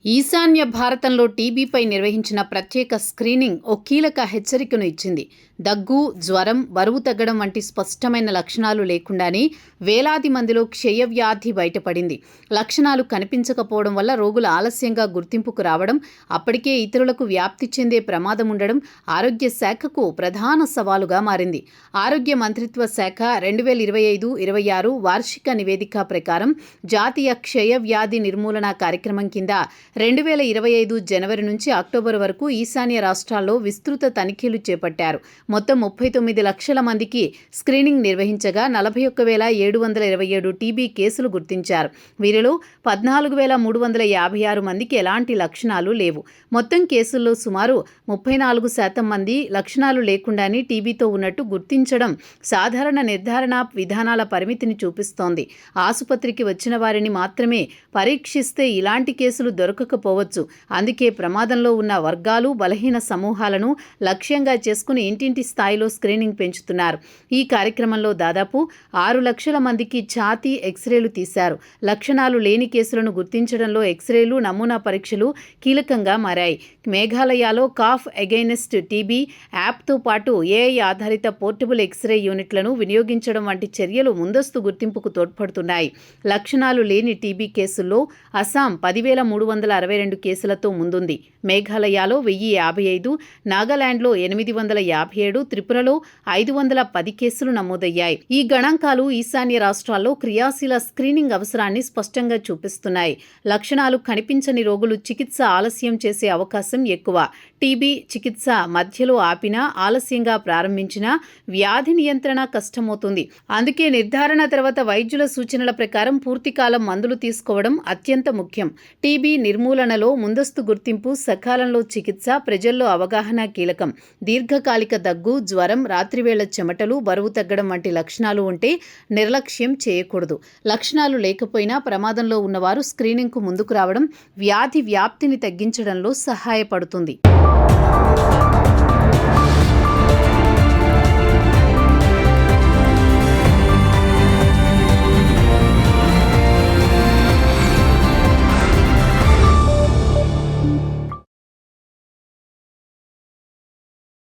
ఈశాన్య భారతంలో టీబీపై నిర్వహించిన ప్రత్యేక స్క్రీనింగ్ ఓ కీలక హెచ్చరికను ఇచ్చింది. దగ్గు, జ్వరం, బరువు తగ్గడం వంటి స్పష్టమైన లక్షణాలు లేకుండానే వేలాది మందిలో క్షయవ్యాధి బయటపడింది. లక్షణాలు కనిపించకపోవడం వల్ల రోగులు ఆలస్యంగా గుర్తింపుకు రావడం, అప్పటికే ఇతరులకు వ్యాప్తి చెందే ప్రమాదం ఉండడం ఆరోగ్య శాఖకు ప్రధాన సవాలుగా మారింది. ఆరోగ్య మంత్రిత్వ శాఖ 2025-26 వార్షిక నివేదిక ప్రకారం జాతీయ క్షయవ్యాధి నిర్మూలన కార్యక్రమం కింద 2025 జనవరి నుంచి అక్టోబర్ వరకు ఈశాన్య రాష్ట్రాల్లో విస్తృత తనిఖీలు చేపట్టారు. మొత్తం 39 లక్షల మందికి స్క్రీనింగ్ నిర్వహించగా 41,727 టీబీ కేసులు గుర్తించారు. వీరిలో 14,356 మందికి ఎలాంటి లక్షణాలు లేవు. మొత్తం కేసుల్లో సుమారు 34% మంది లక్షణాలు లేకుండానే టీబీతో ఉన్నట్టు గుర్తించడం సాధారణ నిర్ధారణ విధానాల పరిమితిని చూపిస్తోంది. ఆసుపత్రికి వచ్చిన వారిని మాత్రమే పరీక్షిస్తే ఇలాంటి కేసులు దొరకకపోవచ్చు. అందుకే ప్రమాదంలో ఉన్న వర్గాలు, బలహీన సమూహాలను లక్ష్యంగా చేసుకుని ఇంటింటి స్థాయిలో స్క్రీనింగ్ పెంచుతున్నారు. ఈ కార్యక్రమంలో దాదాపు 6 లక్షల మందికి ఛాతీ ఎక్స్రేలు తీశారు. లక్షణాలు లేని కేసులను గుర్తించడంలో ఎక్స్రేలు, నమూనా పరీక్షలు కీలకంగా మారాయి. మేఘాలయలో కాఫ్ అగైనెస్ట్ టీబీ యాప్తో పాటు ఏఐ ఆధారిత పోర్టబుల్ ఎక్స్రే యూనిట్లను వినియోగించడం వంటి చర్యలు ముందస్తు గుర్తింపుకు తోడ్పడుతున్నాయి. లక్షణాలు లేని టీబీ కేసుల్లో అస్సాం 10,362 కేసులతో ముందుంది. మేఘాలయలో 1,055, నాగాలాండ్లో 857, త్రిపురలో 510 కేసులు నమోదయ్యాయి. ఈ గణాంకాలు ఈశాన్య రాష్ట్రాల్లో క్రియాశీల స్క్రీనింగ్ అవసరాన్ని స్పష్టంగా చూపిస్తున్నాయి. లక్షణాలు కనిపించని రోగులు చికిత్స ఆలస్యం చేసే అవకాశం ఎక్కువ. టీబీ చికిత్స మధ్యలో ఆపినా, ఆలస్యంగా ప్రారంభించినా వ్యాధి నియంత్రణ కష్టమవుతుంది. అందుకే నిర్ధారణ తర్వాత వైద్యుల సూచనల ప్రకారం పూర్తికాలం మందులు తీసుకోవడం అత్యంత ముఖ్యం. టీబీ నిర్మూలనలో ముందస్తు గుర్తింపు, సకాలంలో చికిత్స, ప్రజల్లో అవగాహన కీలకం. దీర్ఘకాలిక దగ్గు, జ్వరం, రాత్రివేళ చెమటలు, బరువు తగ్గడం వంటి లక్షణాలు ఉంటే నిర్లక్ష్యం చేయకూడదు. లక్షణాలు లేకపోయినా ప్రమాదంలో ఉన్నవారు స్క్రీనింగ్కు ముందుకు రావడం వ్యాధి వ్యాప్తిని తగ్గించడంలో సహాయపడుతుంది.